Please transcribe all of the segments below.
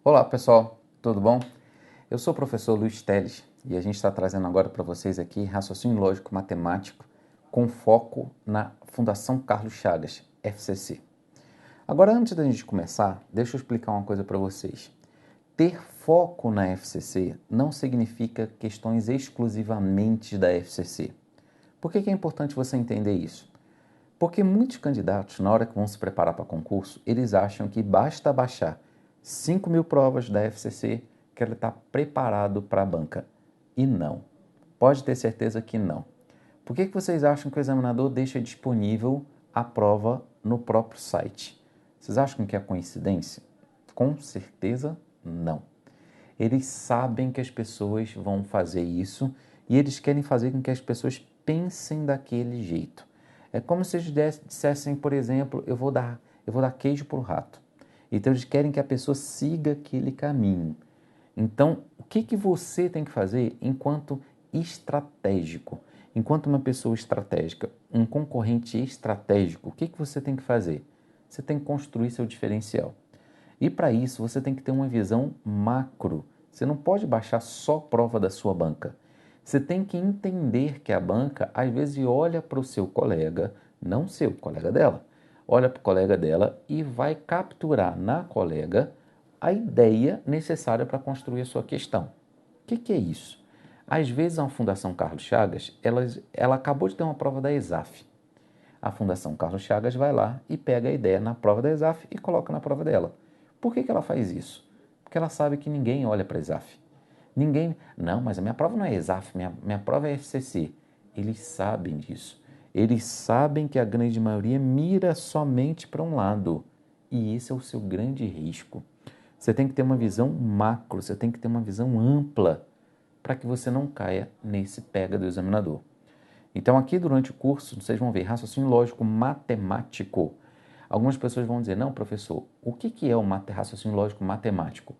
Olá pessoal, tudo bom? Eu sou o professor Luiz Teles e a gente está trazendo agora para vocês aqui raciocínio lógico matemático com foco na Fundação Carlos Chagas, FCC. Agora, antes da gente começar, deixa eu explicar uma coisa para vocês. Ter foco na FCC não significa questões exclusivamente da FCC. Por que é importante você entender isso? Porque muitos candidatos, na hora que vão se preparar para concurso, eles acham que basta baixar 5.000 provas da FCC que ele está preparado para a banca. E não. Pode ter certeza que não. Por que vocês acham que o examinador deixa disponível a prova no próprio site? Vocês acham que é coincidência? Com certeza não. Eles sabem que as pessoas vão fazer isso e eles querem fazer com que as pessoas pensem daquele jeito. É como se eles dissessem, por exemplo, eu vou dar queijo para o rato. Então eles querem que a pessoa siga aquele caminho. Então, o que você tem que fazer enquanto estratégico? Enquanto uma pessoa estratégica, um concorrente estratégico, o que você tem que fazer? Você tem que construir seu diferencial. E para isso você tem que ter uma visão macro. Você não pode baixar só prova da sua banca. Você tem que entender que a banca às vezes olha para o seu colega, não seu, colega dela, olha para o colega dela e vai capturar na colega a ideia necessária para construir a sua questão. O que é isso? Às vezes a Fundação Carlos Chagas, ela acabou de ter uma prova da ESAF. A Fundação Carlos Chagas vai lá e pega a ideia na prova da ESAF e coloca na prova dela. Por que ela faz isso? Porque ela sabe que ninguém olha para a ESAF. Ninguém. Não, mas a minha prova não é ESAF, minha prova é FCC. Eles sabem disso. Eles sabem que a grande maioria mira somente para um lado. E esse é o seu grande risco. Você tem que ter uma visão macro, você tem que ter uma visão ampla para que você não caia nesse pega do examinador. Então, aqui durante o curso, vocês vão ver raciocínio lógico matemático. Algumas pessoas vão dizer, não, professor, o que é o raciocínio lógico matemático?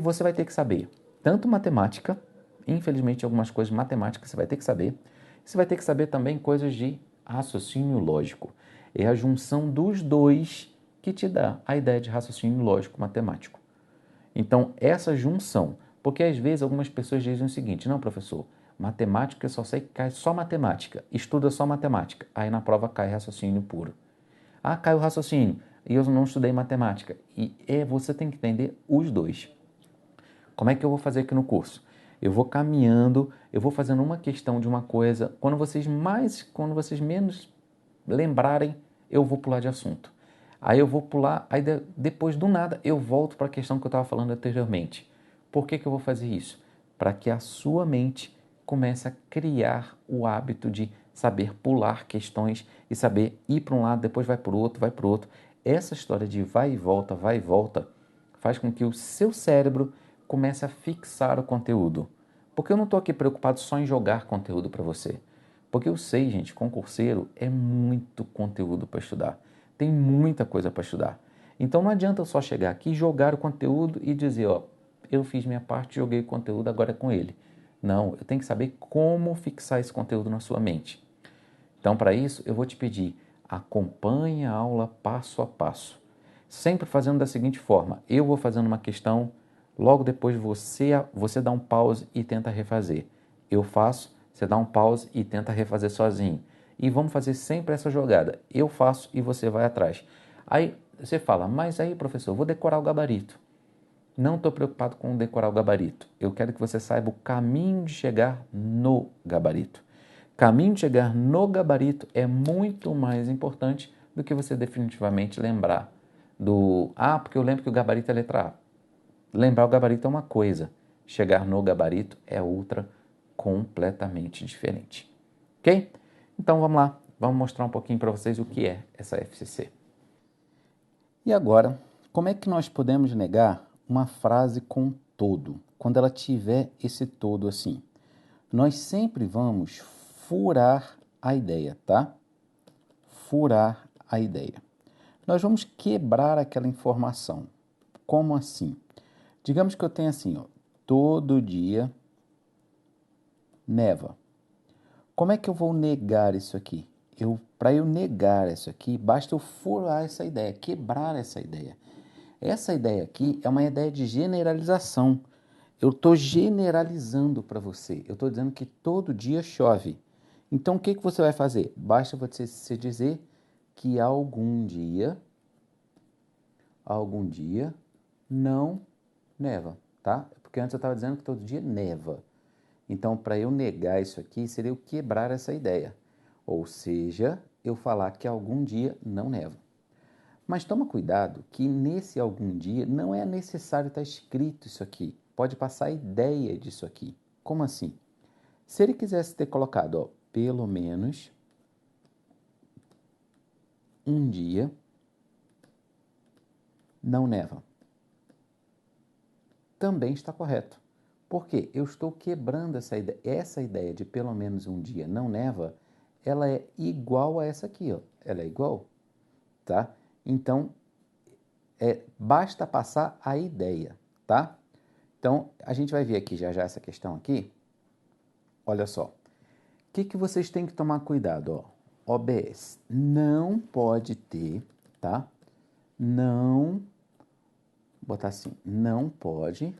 Você vai ter que saber tanto matemática, infelizmente algumas coisas matemáticas você vai ter que saber, você vai ter que saber também coisas de raciocínio lógico. É a junção dos dois que te dá a ideia de raciocínio lógico matemático. Então, essa junção, porque às vezes algumas pessoas dizem o seguinte, não, professor, matemática eu só sei que cai só matemática, estuda só matemática, aí na prova cai raciocínio puro. Ah, caiu raciocínio e eu não estudei matemática. Você tem que entender os dois. Como é que eu vou fazer aqui no curso? Eu vou caminhando, eu vou fazendo uma questão de uma coisa, quando vocês menos lembrarem, eu vou pular de assunto. Aí eu vou pular, aí depois do nada eu volto para a questão que eu estava falando anteriormente. Por que eu vou fazer isso? Para que a sua mente comece a criar o hábito de saber pular questões e saber ir para um lado, depois vai para o outro, vai para o outro. Essa história de vai e volta, faz com que o seu cérebro comece a fixar o conteúdo. Porque eu não estou aqui preocupado só em jogar conteúdo para você. Porque eu sei, gente, concurseiro é muito conteúdo para estudar. Tem muita coisa para estudar. Então não adianta eu só chegar aqui, jogar o conteúdo e dizer, ó, eu fiz minha parte, joguei o conteúdo, agora é com ele. Não, eu tenho que saber como fixar esse conteúdo na sua mente. Então, para isso, eu vou te pedir, acompanhe a aula passo a passo. Sempre fazendo da seguinte forma, eu vou fazendo uma questão, logo depois você dá um pause e tenta refazer. Eu faço, você dá um pause e tenta refazer sozinho. E vamos fazer sempre essa jogada. Eu faço e você vai atrás. Aí você fala, mas aí, professor, eu vou decorar o gabarito. Não estou preocupado com decorar o gabarito. Eu quero que você saiba o caminho de chegar no gabarito. Caminho de chegar no gabarito é muito mais importante do que você definitivamente lembrar porque eu lembro que o gabarito é letra A. Lembrar o gabarito é uma coisa, chegar no gabarito é outra completamente diferente. Ok? Então vamos lá, vamos mostrar um pouquinho para vocês o que é essa FCC. E agora, como é que nós podemos negar uma frase com todo, quando ela tiver esse todo assim? Nós sempre vamos furar a ideia, tá? Furar a ideia. Nós vamos quebrar aquela informação. Como assim? Digamos que eu tenho assim, ó, todo dia neva. Como é que eu vou negar isso aqui? Para eu negar isso aqui, basta eu furar essa ideia, quebrar essa ideia. Essa ideia aqui é uma ideia de generalização. Eu estou generalizando para você. Eu estou dizendo que todo dia chove. Então, o que você vai fazer? Basta você dizer que algum dia não neva, tá? Porque antes eu estava dizendo que todo dia neva. Então, para eu negar isso aqui, seria eu quebrar essa ideia. Ou seja, eu falar que algum dia não neva. Mas toma cuidado que nesse algum dia não é necessário estar escrito isso aqui. Pode passar a ideia disso aqui. Como assim? Se ele quisesse ter colocado, ó, pelo menos um dia não neva, também está correto. Porque eu estou quebrando essa ideia. Essa ideia de pelo menos um dia não neva, ela é igual a essa aqui, ó. Ela é igual, tá? Então, basta passar a ideia, tá? Então, a gente vai ver aqui já essa questão aqui. Olha só. O que vocês têm que tomar cuidado, ó? OBS. Não pode ter, tá? Não, vou botar assim, não pode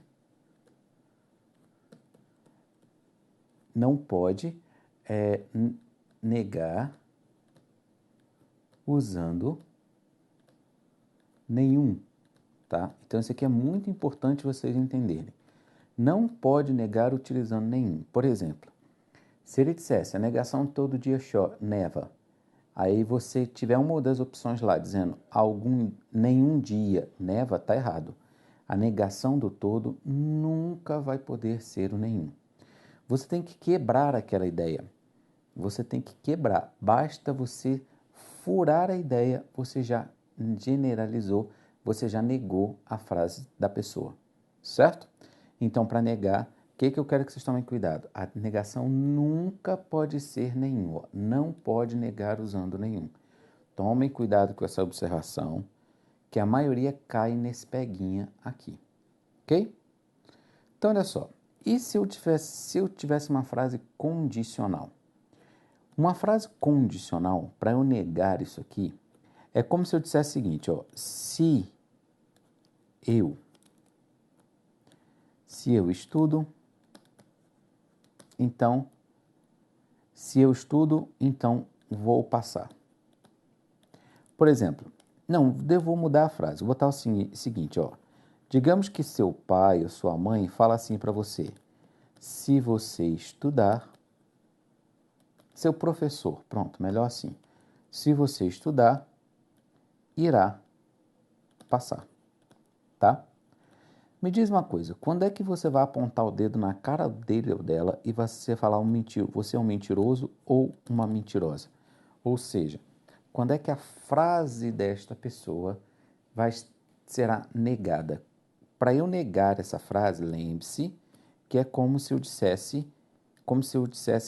negar usando nenhum, tá? Então, isso aqui é muito importante vocês entenderem. Não pode negar utilizando nenhum. Por exemplo, se ele dissesse a negação todo dia neva, aí você tiver uma das opções lá dizendo nenhum dia neva, tá errado. A negação do todo nunca vai poder ser o nenhum. Você tem que quebrar aquela ideia. Você tem que quebrar. Basta você furar a ideia, você já generalizou, você já negou a frase da pessoa. Certo? Então, para negar, o que eu quero que vocês tomem cuidado? A negação nunca pode ser nenhum. Não pode negar usando nenhum. Tomem cuidado com essa observação, que a maioria cai nesse peguinha aqui. Ok? Então, olha só. E se eu tivesse uma frase condicional? Uma frase condicional, para eu negar isso aqui, é como se eu dissesse o seguinte, ó. Se eu estudo, então vou passar. Por exemplo, não, vou mudar a frase. Vou botar o seguinte, ó. Digamos que seu pai ou sua mãe fala assim para você: se você estudar, seu professor, pronto, melhor assim. Se você estudar, irá passar, tá? Me diz uma coisa, quando é que você vai apontar o dedo na cara dele ou dela e você falar você é um mentiroso ou uma mentirosa? Ou seja, quando é que a frase desta pessoa será negada? Para eu negar essa frase, lembre-se que é como se eu dissesse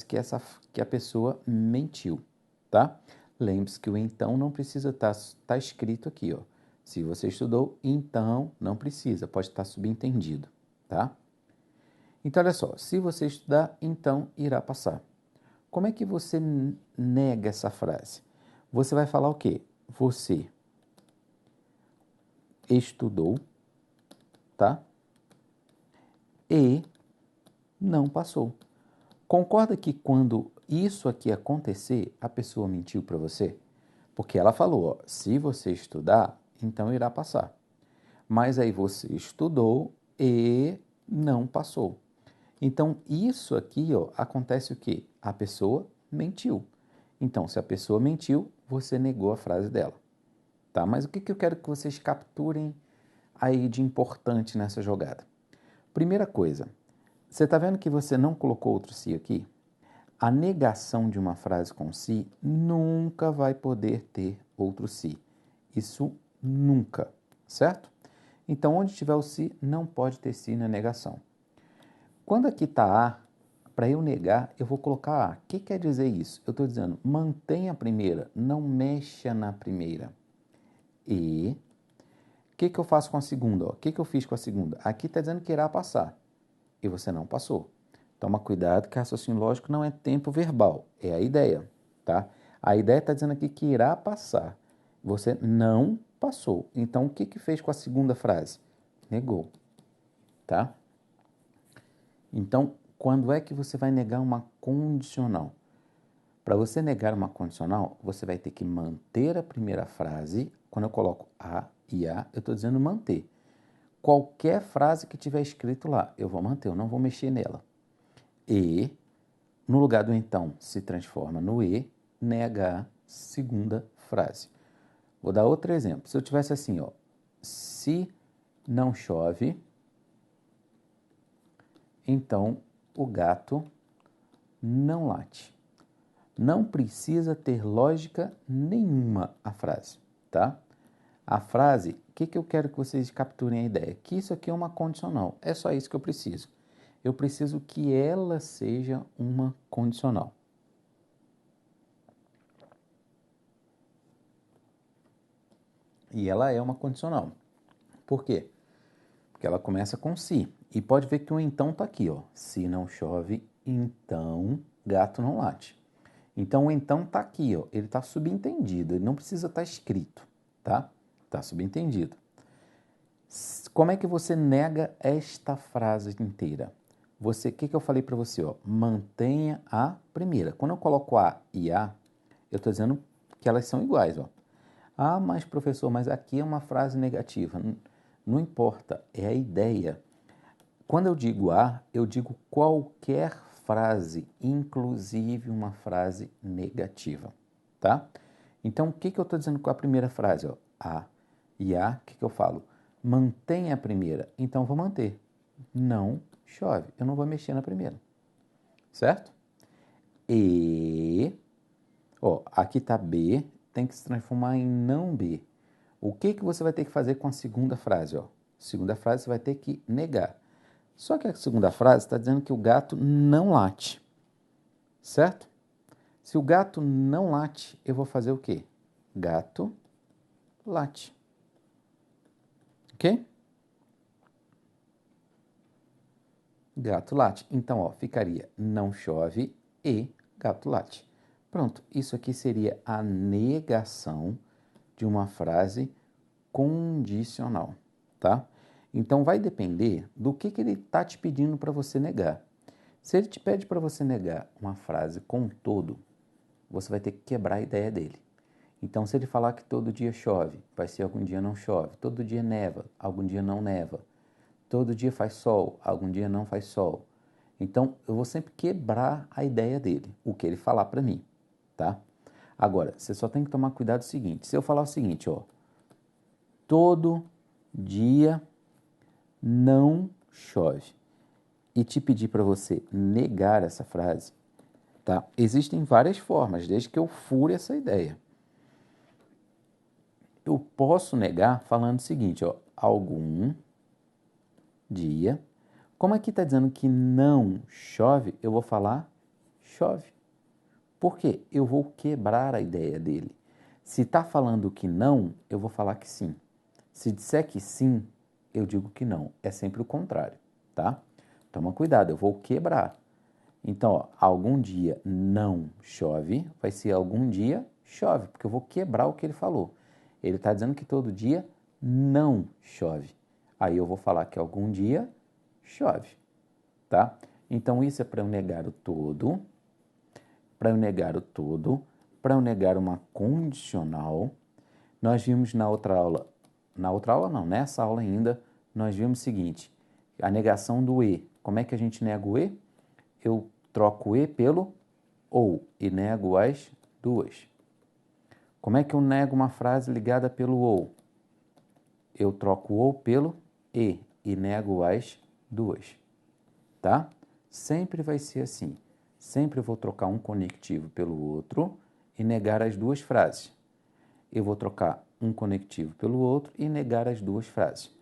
que a pessoa mentiu, tá? Lembre-se que o então não precisa estar escrito aqui, ó. Se você estudou, então não precisa, pode estar subentendido, tá? Então, olha só, se você estudar, então irá passar. Como é que você nega essa frase? Você vai falar o quê? Você estudou, tá? E não passou. Concorda que quando isso aqui acontecer, a pessoa mentiu para você? Porque ela falou, ó, se você estudar, então irá passar. Mas aí você estudou e não passou. Então, isso aqui, ó, acontece o quê? A pessoa mentiu. Então, se a pessoa mentiu, você negou a frase dela. Tá? Mas o que eu quero que vocês capturem aí de importante nessa jogada? Primeira coisa, você está vendo que você não colocou outro se aqui? A negação de uma frase com se nunca vai poder ter outro se. Isso nunca, certo? Então, onde tiver o se, não pode ter se na negação. Quando aqui está a, para eu negar, eu vou colocar a. O que quer dizer isso? Eu estou dizendo, mantenha a primeira, não mexa na primeira. E o que eu faço com a segunda? O que eu fiz com a segunda? Aqui está dizendo que irá passar. E você não passou. Toma cuidado que raciocínio lógico não é tempo verbal, é a ideia, tá? A ideia está dizendo aqui que irá passar. Você não passou. Então, o que fez com a segunda frase? Negou, tá? Então, quando é que você vai negar uma condicional? Para você negar uma condicional, você vai ter que manter a primeira frase. Quando eu coloco a e a, eu estou dizendo manter. Qualquer frase que tiver escrito lá, eu vou manter, eu não vou mexer nela. E, no lugar do então, se transforma no e, nega a segunda frase. Vou dar outro exemplo. Se eu tivesse assim, ó, se não chove, então o gato não late. Não precisa ter lógica nenhuma a frase, tá? A frase, o que eu quero que vocês capturem a ideia? Que isso aqui é uma condicional. É só isso que eu preciso. Eu preciso que ela seja uma condicional. E ela é uma condicional. Por quê? Porque ela começa com se. E pode ver que o então está aqui, ó. Se não chove, então gato não late. Então o então está aqui, ó. Ele está subentendido, ele não precisa estar escrito, tá? Está subentendido. Como é que você nega esta frase inteira? O que eu falei para você, ó? Mantenha a primeira. Quando eu coloco a e a, eu estou dizendo que elas são iguais, ó. Ah, mas professor, mas aqui é uma frase negativa. Não importa, é a ideia. Quando eu digo a, eu digo qualquer frase, inclusive uma frase negativa, tá? Então, o que eu estou dizendo com a primeira frase? Ó? A e a, o que eu falo? Mantenha a primeira. Então, vou manter. Não chove. Eu não vou mexer na primeira. Certo? E, ó, aqui está B, tem que se transformar em não B. O que você vai ter que fazer com a segunda frase? Ó? Segunda frase você vai ter que negar. Só que a segunda frase está dizendo que o gato não late, certo? Se o gato não late, eu vou fazer o quê? Gato late, ok? Gato late. Então, ó, ficaria não chove e gato late. Pronto, isso aqui seria a negação de uma frase condicional, tá? Então, vai depender do que ele está te pedindo para você negar. Se ele te pede para você negar uma frase com todo, você vai ter que quebrar a ideia dele. Então, se ele falar que todo dia chove, vai ser algum dia não chove. Todo dia neva, algum dia não neva. Todo dia faz sol, algum dia não faz sol. Então, eu vou sempre quebrar a ideia dele, o que ele falar para mim, tá? Agora, você só tem que tomar cuidado o seguinte. Se eu falar o seguinte, ó, todo dia não chove, e te pedir para você negar essa frase, tá? Existem várias formas, desde que eu fure essa ideia. Eu posso negar falando o seguinte, ó, algum dia. Como aqui está dizendo que não chove, eu vou falar chove. Por quê? Eu vou quebrar a ideia dele. Se está falando que não, eu vou falar que sim. Se disser que sim, eu digo que não. É sempre o contrário, tá? Toma cuidado, eu vou quebrar. Então, ó, algum dia não chove, vai ser algum dia chove, porque eu vou quebrar o que ele falou. Ele está dizendo que todo dia não chove. Aí eu vou falar que algum dia chove, tá? Então, isso é para eu negar o todo, para eu negar o todo, para eu negar uma condicional. Nós vimos na outra aula não, nessa aula ainda, nós vimos o seguinte, a negação do e. Como é que a gente nega o e? Eu troco o e pelo ou e nego as duas. Como é que eu nego uma frase ligada pelo ou? Eu troco o ou pelo e nego as duas, tá? Sempre vai ser assim. Sempre eu vou trocar um conectivo pelo outro e negar as duas frases. Eu vou trocar um conectivo pelo outro e negar as duas frases,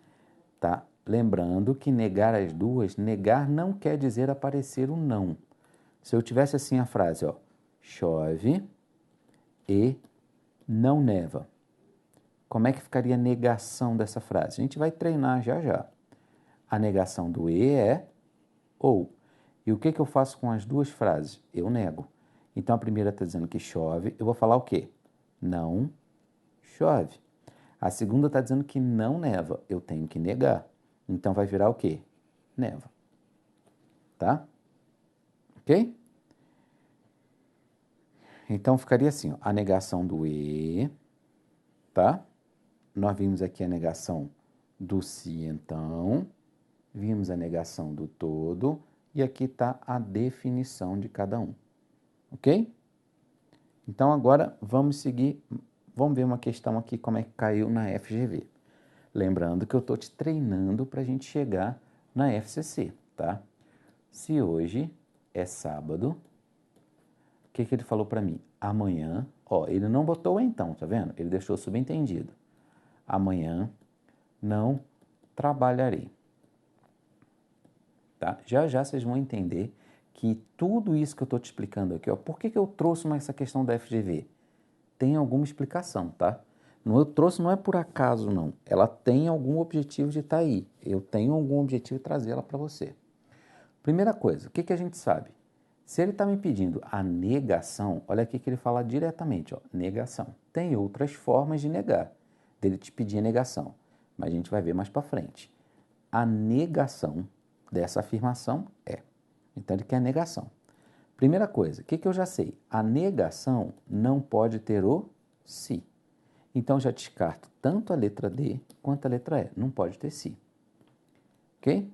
tá? Lembrando que negar as duas, negar não quer dizer aparecer um não. Se eu tivesse assim a frase, ó, chove e não neva. Como é que ficaria a negação dessa frase? A gente vai treinar já já. A negação do e é ou. E o que eu faço com as duas frases? Eu nego. Então a primeira está dizendo que chove, eu vou falar o quê? Não chove. A segunda está dizendo que não neva, eu tenho que negar. Então vai virar o quê? Neva. Tá? Ok? Então ficaria assim, ó, a negação do e, tá? Nós vimos aqui a negação do se, então. Vimos a negação do todo. E aqui está a definição de cada um. Ok? Então agora vamos seguir, vamos ver uma questão aqui, como é que caiu na FGV. Lembrando que eu estou te treinando para a gente chegar na FCC, tá? Se hoje é sábado, o que ele falou para mim? Amanhã, ó, ele não botou o então, tá vendo? Ele deixou subentendido. Amanhã não trabalharei, tá? Já já vocês vão entender que tudo isso que eu estou te explicando aqui, ó, por que eu trouxe essa questão da FGV? Tem alguma explicação, tá? Não, eu trouxe não é por acaso, não. Ela tem algum objetivo de estar aí. Eu tenho algum objetivo de trazê-la para você. Primeira coisa, o que a gente sabe? Se ele está me pedindo a negação, olha aqui que ele fala diretamente, ó, negação. Tem outras formas de negar, dele te pedir a negação, mas a gente vai ver mais para frente. A negação dessa afirmação é. Então ele quer a negação. Primeira coisa, o que eu já sei? A negação não pode ter o se. Então já descarto tanto a letra D quanto a letra E. Não pode ter se. Ok?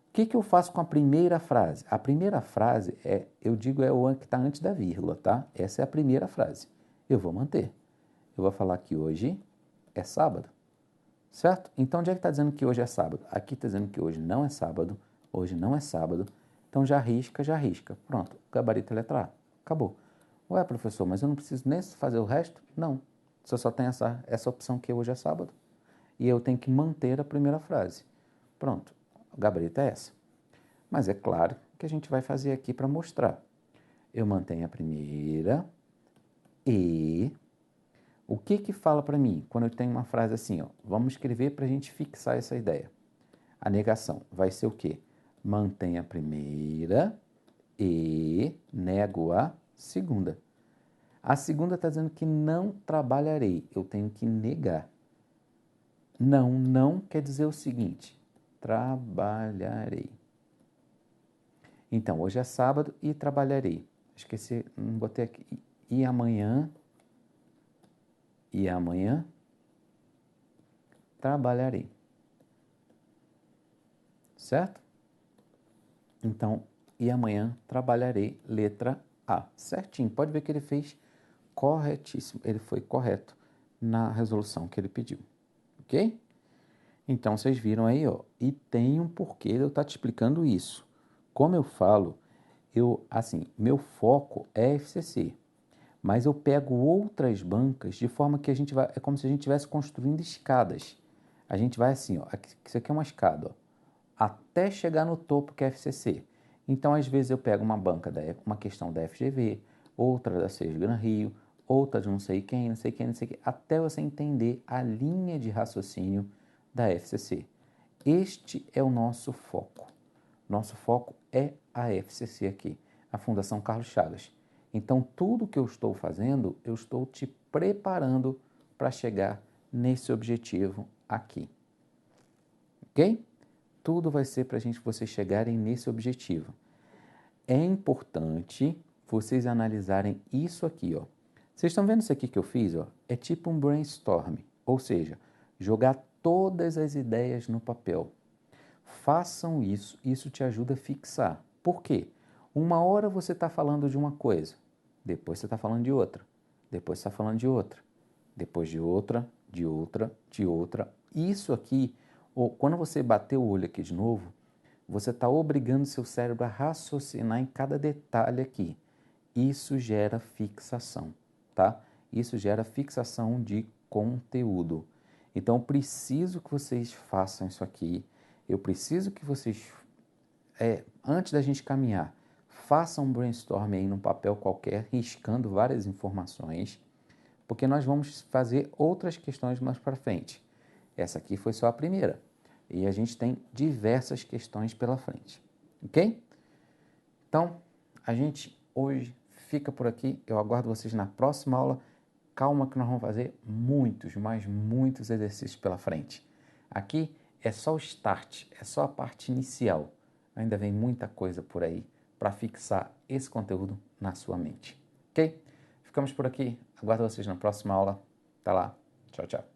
O que eu faço com a primeira frase? A primeira frase eu digo, é o que está antes da vírgula, tá? Essa é a primeira frase. Eu vou manter. Eu vou falar que hoje é sábado, certo? Então, onde é que está dizendo que hoje é sábado? Aqui está dizendo que hoje não é sábado, hoje não é sábado. Então, já risca, já risca. Pronto, gabarito é letra A. Acabou. Ué, professor, mas eu não preciso nem fazer o resto? Não. Você só tem essa opção que hoje é sábado. E eu tenho que manter a primeira frase. Pronto, o gabarito é essa. Mas é claro que a gente vai fazer aqui para mostrar. Eu mantenho a primeira e... O que fala para mim quando eu tenho uma frase assim, ó? Vamos escrever para a gente fixar essa ideia. A negação vai ser o quê? Mantenho a primeira e nego a segunda. A segunda está dizendo que não trabalharei. Eu tenho que negar. Não quer dizer o seguinte. Trabalharei. Então, hoje é sábado e trabalharei. Esqueci, não botei aqui. E amanhã trabalharei. Certo? Então, e amanhã trabalharei, letra A. Certinho. Pode ver que ele fez corretíssimo. Ele foi correto na resolução que ele pediu. Ok? Então, vocês viram aí, ó. E tem um porquê de eu estar te explicando isso. Como eu falo, meu foco é FCC. Mas eu pego outras bancas de forma que a gente vai... É como se a gente estivesse construindo escadas. A gente vai assim, ó. Isso aqui é uma escada, ó, até chegar no topo que é FCC. Então, às vezes, eu pego uma banca, uma questão da FGV, outra da Seixas Gran Rio, outra de não sei quem, não sei quem, não sei quem, até você entender a linha de raciocínio da FCC. Este é o nosso foco. Nosso foco é a FCC aqui, a Fundação Carlos Chagas. Então, tudo que eu estou fazendo, eu estou te preparando para chegar nesse objetivo aqui. Ok? Tudo vai ser para vocês chegarem nesse objetivo. É importante vocês analisarem isso aqui, ó. Vocês estão vendo isso aqui que eu fiz, ó? É tipo um brainstorm, ou seja, jogar todas as ideias no papel. Façam isso, isso te ajuda a fixar. Por quê? Uma hora você está falando de uma coisa, depois você está falando de outra, depois você está falando de outra, depois de outra, de outra, de outra. Isso aqui, quando você bater o olho aqui de novo, você está obrigando seu cérebro a raciocinar em cada detalhe aqui. Isso gera fixação, tá? Isso gera fixação de conteúdo. Então, eu preciso que vocês façam isso aqui. Eu preciso que vocês, antes da gente caminhar, façam um brainstorm aí num papel qualquer, riscando várias informações, porque nós vamos fazer outras questões mais para frente. Essa aqui foi só a primeira. E a gente tem diversas questões pela frente. Ok? Então, a gente hoje fica por aqui. Eu aguardo vocês na próxima aula. calma que nós vamos fazer muitos, mas muitos exercícios pela frente. Aqui é só o start, é só a parte inicial. Ainda vem muita coisa por aí para fixar esse conteúdo na sua mente. Ok? Ficamos por aqui. Aguardo vocês na próxima aula. Até lá. Tchau, tchau.